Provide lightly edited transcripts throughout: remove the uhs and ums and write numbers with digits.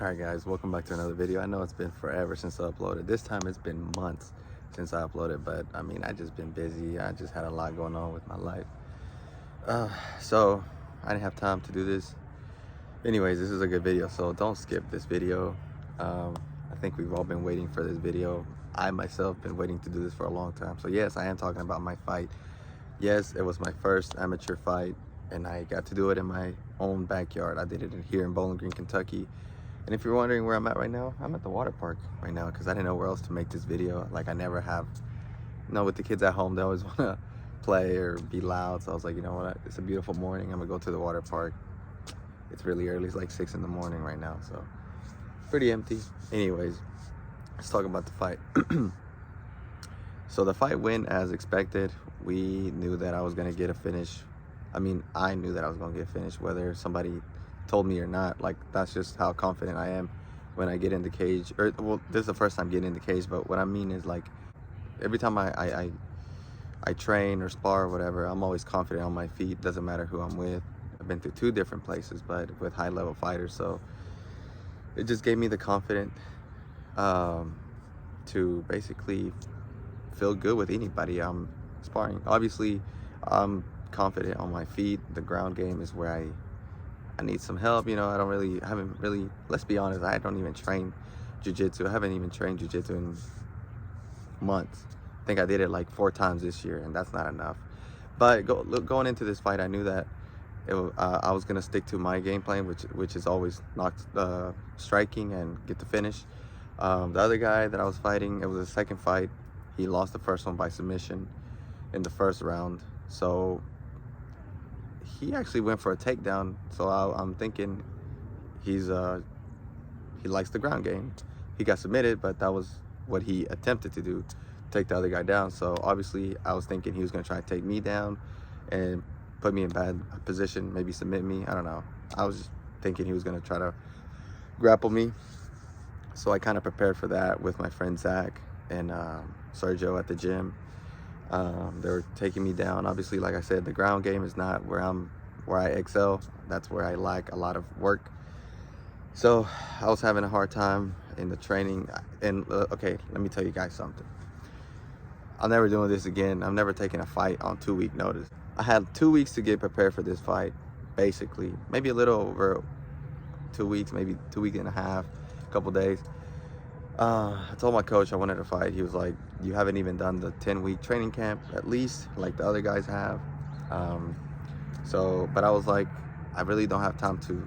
Alright guys, welcome back to another video. I know it's been forever since I uploaded. This time it's been months since I uploaded, but I mean, I just been busy. I just had a lot going on with my life. So I didn't have time to do this. Anyways, this is a good video, so don't skip this video. I think we've all been waiting for this video. I myself been waiting to do this for a long time. So yes, I am talking about my fight. Yes, it was my first amateur fight, and I got to do it in my own backyard. I did it here in Bowling Green, Kentucky. And if you're wondering where I'm at right now, I'm at the water park right now because I didn't know where else to make this video. Like I never have, with the kids at home, they always want to play or be loud. So I was like, you know what, it's a beautiful morning. I'm gonna go to the water park. It's really early, it's like 6 in the morning right now. So pretty empty. Anyways, let's talk about the fight. So the fight went as expected. We knew that I was gonna get a finish. I knew that I was gonna get a finish, whether somebody told me or not. Like, that's just how confident I am when I get in the cage. Or, well, this is the first time getting in the cage, but what I mean is, like, every time I train or spar or whatever, I'm always confident on my feet. Doesn't matter who I'm with. I've been through 2 different places, but with high-level fighters, so it just gave me the confidence to basically feel good with anybody I'm sparring. Obviously, I'm confident on my feet. The ground game is where I need some help. I haven't really, let's be honest, I don't even train jiu-jitsu. I haven't even trained jiu-jitsu in months. I think I did it like 4 times this year, and that's not enough. But going into this fight, I knew that I was gonna stick to my game plan, which is always striking and get the finish. The other guy that I was fighting, it was a second fight. He lost the first one by submission in the first round. So he actually went for a takedown, so I'm thinking he likes the ground game. He got submitted, but that was what he attempted to do, take the other guy down. So obviously I was thinking he was gonna try to take me down and put me in bad position, maybe submit me. I don't know. I was just thinking he was gonna try to grapple me. So I kind of prepared for that with my friend Zach and Sergio at the gym. They were taking me down. Obviously, like I said, the ground game is not where I excel. That's where I lack a lot of work. So I was having a hard time in the training. And okay, let me tell you guys something. I'm never doing this again. I'm never taking a fight on 2-week notice. I had 2 weeks to get prepared for this fight, basically. Maybe a little over 2 weeks, maybe 2 weeks and a half, a couple days. I told my coach I wanted to fight. He was like, you haven't even done the 10-week training camp, at least, like the other guys have. But I was like, I really don't have time to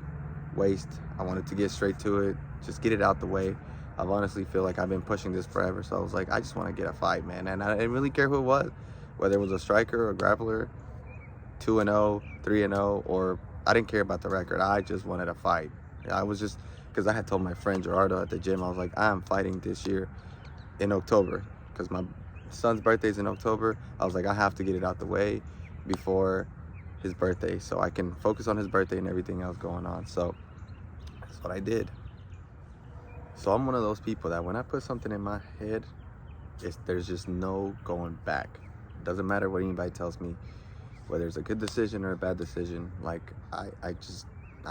waste. I wanted to get straight to it, just get it out the way. I honestly feel like I've been pushing this forever. So I was like, I just want to get a fight, man. And I didn't really care who it was, whether it was a striker or a grappler, 2-0, 3-0, or I didn't care about the record. I just wanted a fight. I was just, because I had told my friend Gerardo at the gym, I was like, I'm fighting this year in October because my son's birthday's in October. I was like, I have to get it out the way before his birthday so I can focus on his birthday and everything else going on. So that's what I did. So I'm one of those people that when I put something in my head, there's just no going back. It doesn't matter what anybody tells me, whether it's a good decision or a bad decision. Like, I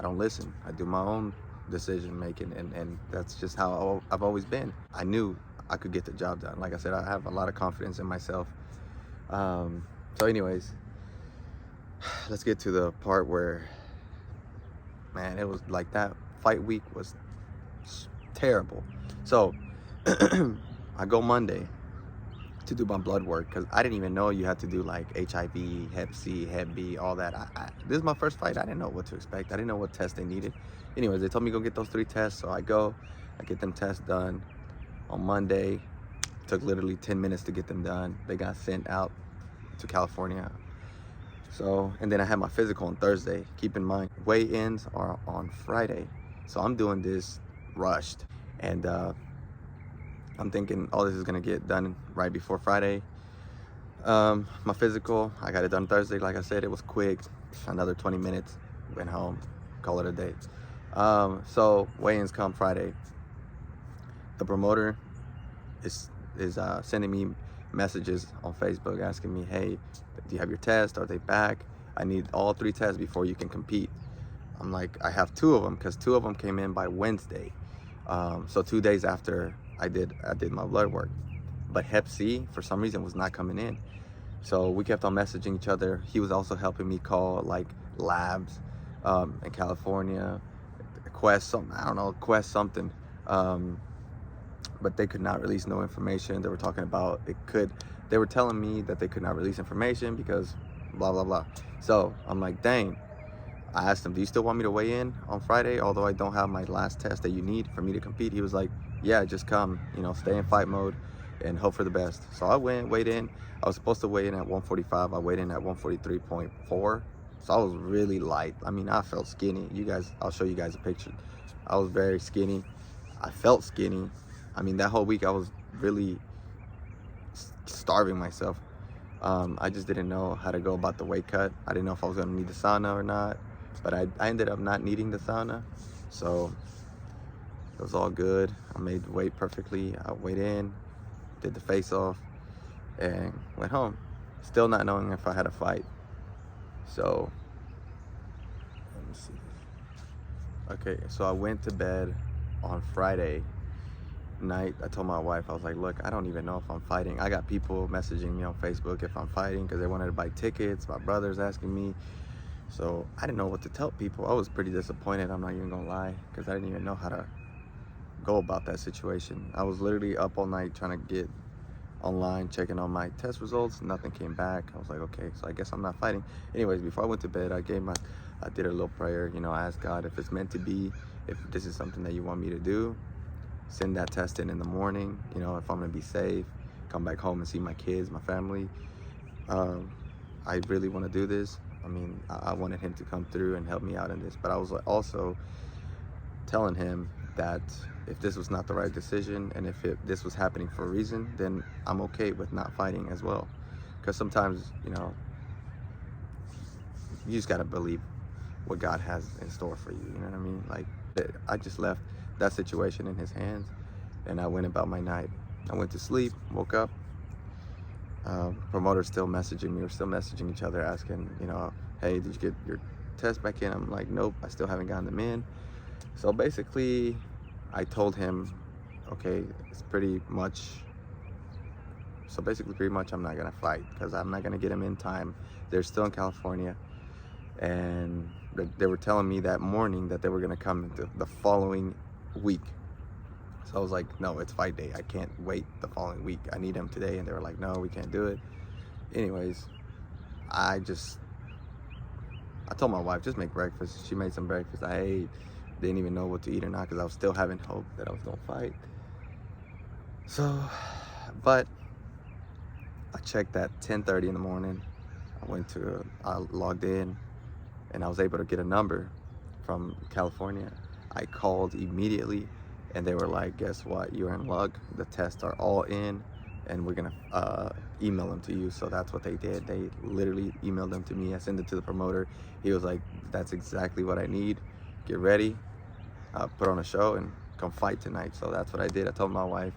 don't listen. I do my own decision making, and that's just how I've always been. I knew I could get the job done. Like I said, I have a lot of confidence in myself. So anyways, let's get to the part where, man, it was like that fight week was terrible. So I go Monday to do my blood work because I didn't even know you had to do like HIV, Hep C, Hep B, all that. This is my first fight. I didn't know what to expect. I didn't know what tests they needed. Anyways, they told me go get those 3 tests. So I get them tests done on Monday. Took literally 10 minutes to get them done. They got sent out to California. So, and then I had my physical on Thursday. Keep in mind, weigh-ins are on Friday. So I'm doing this rushed. And I'm thinking all this is gonna get done right before Friday. My physical, I got it done Thursday. Like I said, it was quick. Another 20 minutes, went home, call it a day. So weigh-ins come Friday. The promoter is sending me messages on Facebook asking me, hey, do you have your test? Are they back? I need all 3 tests before you can compete. I'm like, I have 2 of them because 2 of them came in by Wednesday. So 2 days after I did my blood work, but Hep C for some reason was not coming in. So we kept on messaging each other. He was also helping me call like labs in California, Quest something, I don't know, Quest something. But they could not release no information. They were talking about they were telling me that they could not release information because blah, blah, blah. So I'm like, dang. I asked him, do you still want me to weigh in on Friday, although I don't have my last test that you need for me to compete? He was like, yeah, just come, stay in fight mode and hope for the best. So I weighed in. I was supposed to weigh in at 145. I weighed in at 143.4. So I was really light. I mean, I felt skinny. I'll show you guys a picture. I was very skinny. I felt skinny. I mean, that whole week I was really starving myself. I just didn't know how to go about the weight cut. I didn't know if I was gonna need the sauna or not, but I ended up not needing the sauna. So it was all good. I made the weight perfectly. I weighed in, did the face off, and went home. Still not knowing if I had a fight. So, let me see. Okay, so I went to bed on Friday night. I told my wife, I was like, look, I don't even know if I'm fighting. I got people messaging me on Facebook if I'm fighting because they wanted to buy tickets. My brother's asking me. So I didn't know what to tell people. I was pretty disappointed, I'm not even gonna lie, because I didn't even know how to go about that situation. I was literally up all night trying to get online, checking on my test results. Nothing came back. I was like, okay, so I guess I'm not fighting. Anyways, before I went to bed, I did a little prayer. I asked God if it's meant to be, if this is something that you want me to do, send that test in the morning, if I'm gonna be safe, come back home and see my kids, my family. I really want to do this. I mean, I wanted him to come through and help me out in this, but I was also telling him that if this was not the right decision and if this was happening for a reason, then I'm okay with not fighting as well. Because sometimes, you just got to believe what God has in store for you, you know what I mean? Like, I just left that situation in his hands and I went about my night. I went to sleep, woke up, promoter's still messaging me. We're still messaging each other asking, hey, did you get your test back in? I'm like, nope, I still haven't gotten them in. So basically, I told him, okay, pretty much I'm not gonna fight because I'm not gonna get them in time. They're still in California, and they were telling me that morning that they were gonna come the following week. So I was like, no, it's fight day. I can't wait the following week. I need them today. And they were like, no, we can't do it. Anyways, I told my wife, just make breakfast. She made some breakfast. I ate. Didn't even know what to eat or not because I was still having hope that I was going to fight. So, but I checked at 10:30 in the morning. I logged in and I was able to get a number from California. I called immediately. And they were like, guess what? You're in luck. The tests are all in and we're going to email them to you. So that's what they did. They literally emailed them to me. I sent it to the promoter. He was like, that's exactly what I need. Get ready, put on a show and come fight tonight. So that's what I did. I told my wife,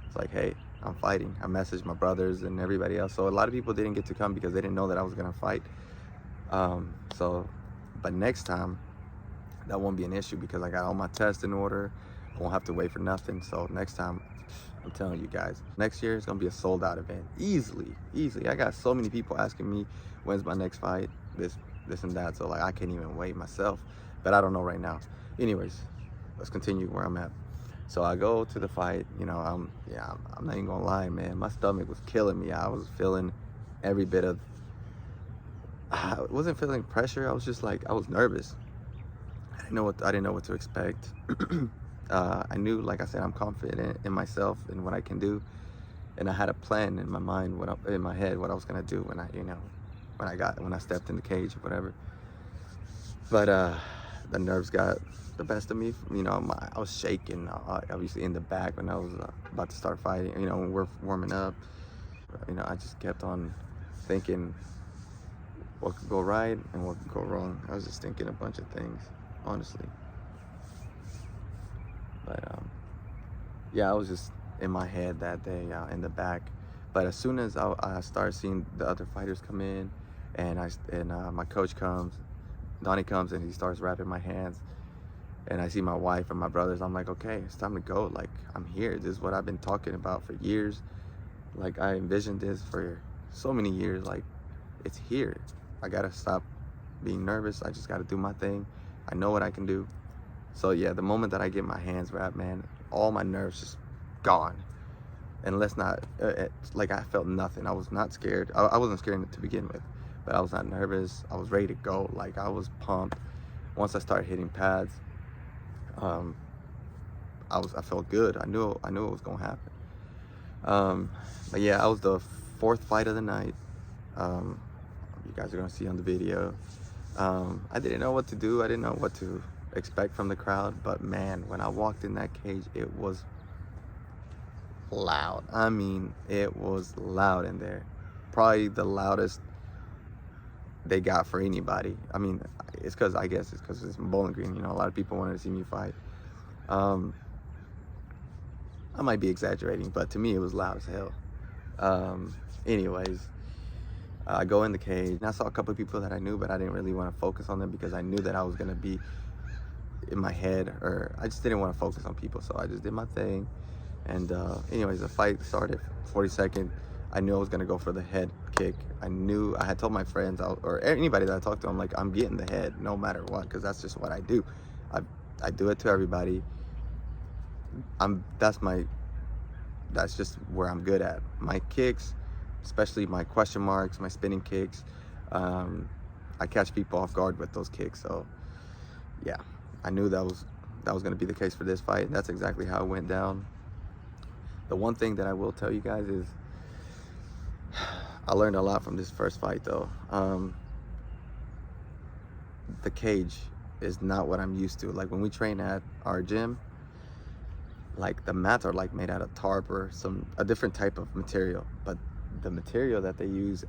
it's like, hey, I'm fighting. I messaged my brothers and everybody else. So a lot of people didn't get to come because they didn't know that I was going to fight. But next time, that won't be an issue because I got all my tests in order. I won't have to wait for nothing. So next time, I'm telling you guys, next year it's gonna be a sold out event. Easily. I got so many people asking me when's my next fight, this and that. So like I can't even wait myself, but I don't know right now. Anyways, let's continue where I'm at. So I go to the fight, I'm not even gonna lie, man. My stomach was killing me. I was feeling every bit of, I wasn't feeling pressure. I was just like, I was nervous. I didn't know what to expect. I knew, like I said, I'm confident in myself and what I can do, and I had a plan in my mind, in my head, what I was gonna do when I stepped in the cage or whatever. But the nerves got the best of me. I was shaking, obviously in the back when I was about to start fighting. When we're warming up, I just kept on thinking what could go right and what could go wrong. I was just thinking a bunch of things, honestly. But yeah, I was just in my head that day in the back. But as soon as I started seeing the other fighters come in, and my coach comes, Donnie comes, and he starts wrapping my hands, and I see my wife and my brothers, I'm like, okay, it's time to go. Like, I'm here. This is what I've been talking about for years. Like, I envisioned this for so many years. Like, it's here. I gotta stop being nervous. I just gotta do my thing. I know what I can do. So yeah, the moment that I get my hands wrapped, man, all my nerves just gone. And let's not, like, I felt nothing. I was not scared. I wasn't scared to begin with, but I was not nervous. I was ready to go. Like, I was pumped. Once I started hitting pads, I felt good. I knew it was gonna happen. But yeah, I was the fourth fight of the night. You guys are gonna see on the video. I didn't know what to do. I didn't know what to expect from the crowd, but man, when I walked in that cage, it was loud. I mean, it was loud in there. Probably the loudest they got for anybody. I mean, I guess it's because it's Bowling Green. You know, a lot of people wanted to see me fight. I might be exaggerating, but to me, it was loud as hell. Anyways, I go in the cage, and I saw a couple of people that I knew, but I didn't really want to focus on them because I knew that I was gonna be in my head, or I just didn't want to focus on people, so I just did my thing. And anyways, the fight started. 42nd, I knew I was gonna go for the head kick. I had told my friends or anybody that I talked to, I'm like, I'm getting the head no matter what, because that's just what I do. I do it to everybody. That's just where I'm good at. My kicks, especially my question marks, my spinning kicks, I catch people off guard with those kicks. So yeah, I knew that was going to be the case for this fight, and that's exactly how it went down. The one thing that I will tell you guys is I learned a lot from this first fight, though. The cage is not what I'm used to. Like, when we train at our gym, like, the mats are like made out of tarp or a different type of material, but the material that they use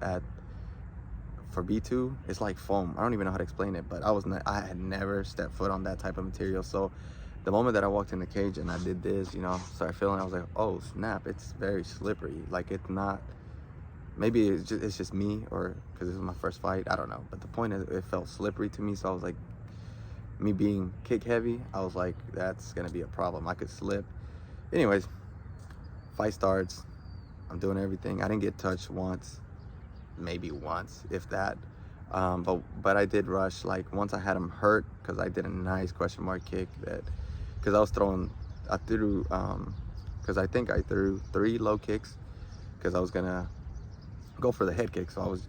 for B2 is like foam. I don't even know how to explain it, but I had never stepped foot on that type of material. So the moment that I walked in the cage and I did this, started feeling, I was like, oh snap, it's very slippery. Like, it's not, maybe it's just me, or because this was my first fight, I don't know. But the point is, it felt slippery to me. So I was like, me being kick heavy, I was like, that's gonna be a problem. I could slip. Anyways, fight starts. I'm doing everything. I didn't get touched once, maybe once, if that. But I did rush. Like, once I had him hurt, because I did a nice question mark kick because I threw, because I think I threw 3 low kicks because I was gonna go for the head kick. So I was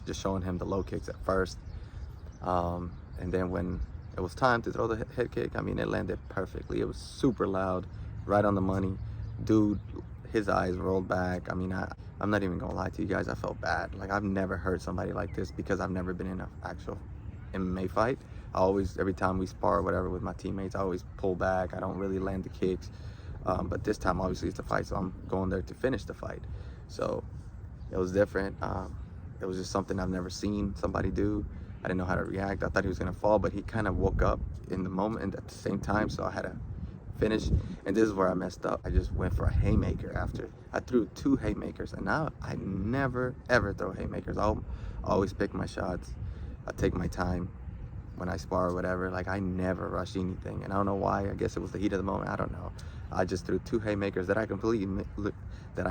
just showing him the low kicks at first. And then when it was time to throw the head kick, I mean, it landed perfectly. It was super loud, right on the money. Dude, his eyes rolled back. I mean, I'm not even gonna lie to you guys, I felt bad. Like, I've never hurt somebody like this because I've never been in an actual MMA fight. Every time we spar or whatever with my teammates, I always pull back. I don't really land the kicks. But this time, obviously, it's a fight, so I'm going there to finish the fight. So it was different. It was just something I've never seen somebody do. I didn't know how to react. I thought he was gonna fall, but he kind of woke up in the moment and at the same time, so I had to finish. And this is where I messed up. I just went for a haymaker after. I threw 2 haymakers, and now I never ever throw haymakers. I'll always pick my shots. I take my time when I spar or whatever. Like, I never rush anything, and I don't know why. I guess it was the heat of the moment. I don't know. I just threw 2 haymakers that I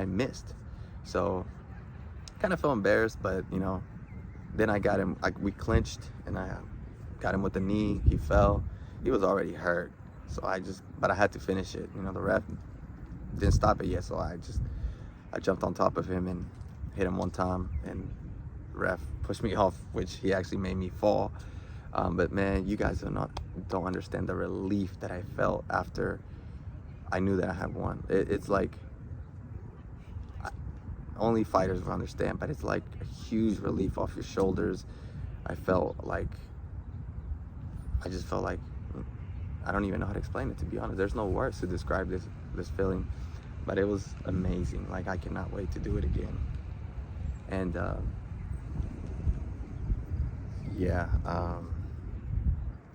missed. So kind of felt embarrassed, but then I got him. We clinched, and I got him with the knee. He fell. He was already hurt. So but I had to finish it. The ref didn't stop it yet, so I jumped on top of him and hit him one time, and the ref pushed me off, which he actually made me fall. But man, you guys don't understand the relief that I felt after I knew that I had won. It's like, only fighters will understand, but it's like a huge relief off your shoulders. I just felt like, I don't even know how to explain it, to be honest. There's no words to describe this feeling, but it was amazing. Like, I cannot wait to do it again. And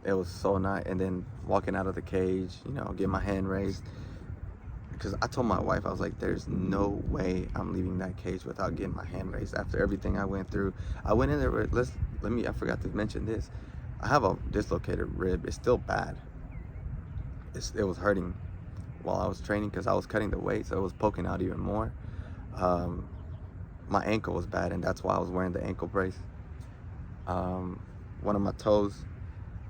it was so nice. And then walking out of the cage, get my hand raised, because I told my wife, I was like, there's no way I'm leaving that cage without getting my hand raised. After everything I went through, I went in there with, I forgot to mention this. I have a dislocated rib. It's still bad. It was hurting while I was training because I was cutting the weight, so it was poking out even more. My ankle was bad, and that's why I was wearing the ankle brace. One of my toes,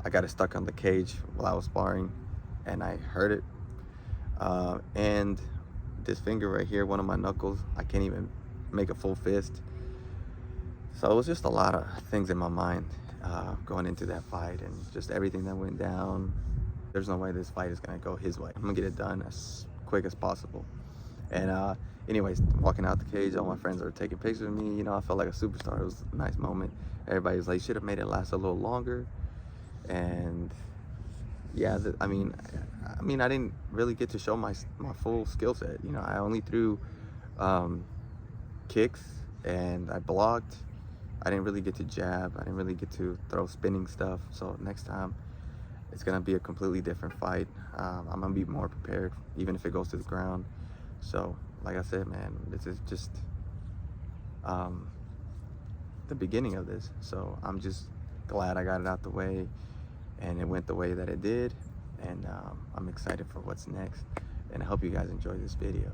I got it stuck on the cage while I was sparring, and I hurt it. And this finger right here, one of my knuckles, I can't even make a full fist. So it was just a lot of things in my mind going into that fight, and just everything that went down. There's no way this fight is gonna go his way. I'm gonna get it done as quick as possible. And anyways, walking out the cage, all my friends are taking pictures of me. You know, I felt like a superstar. It was a nice moment. Everybody was like, should have made it last a little longer. And yeah, I mean, I didn't really get to show my full skill set. You know, I only threw kicks and I blocked. I didn't really get to jab. I didn't really get to throw spinning stuff. So next time, it's gonna be a completely different fight. I'm gonna be more prepared, even if it goes to the ground. So, like I said, man, this is just the beginning of this. So I'm just glad I got it out the way, and it went the way that it did. And I'm excited for what's next. And I hope you guys enjoy this video.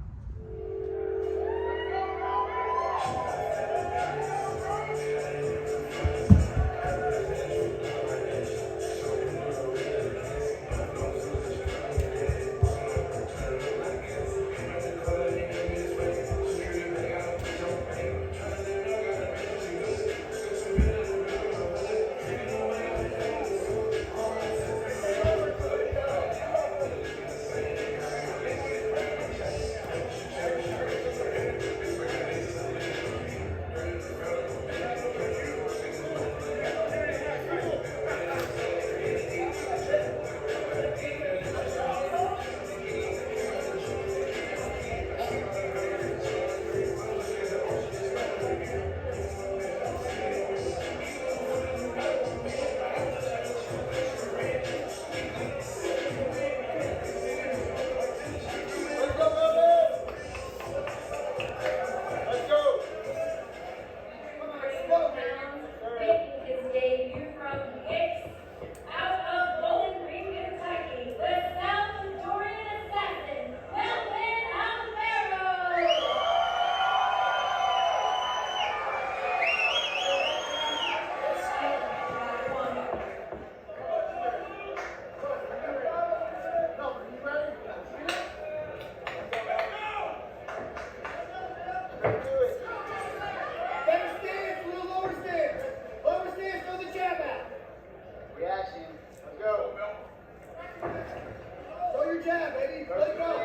Jab, baby. Let's go.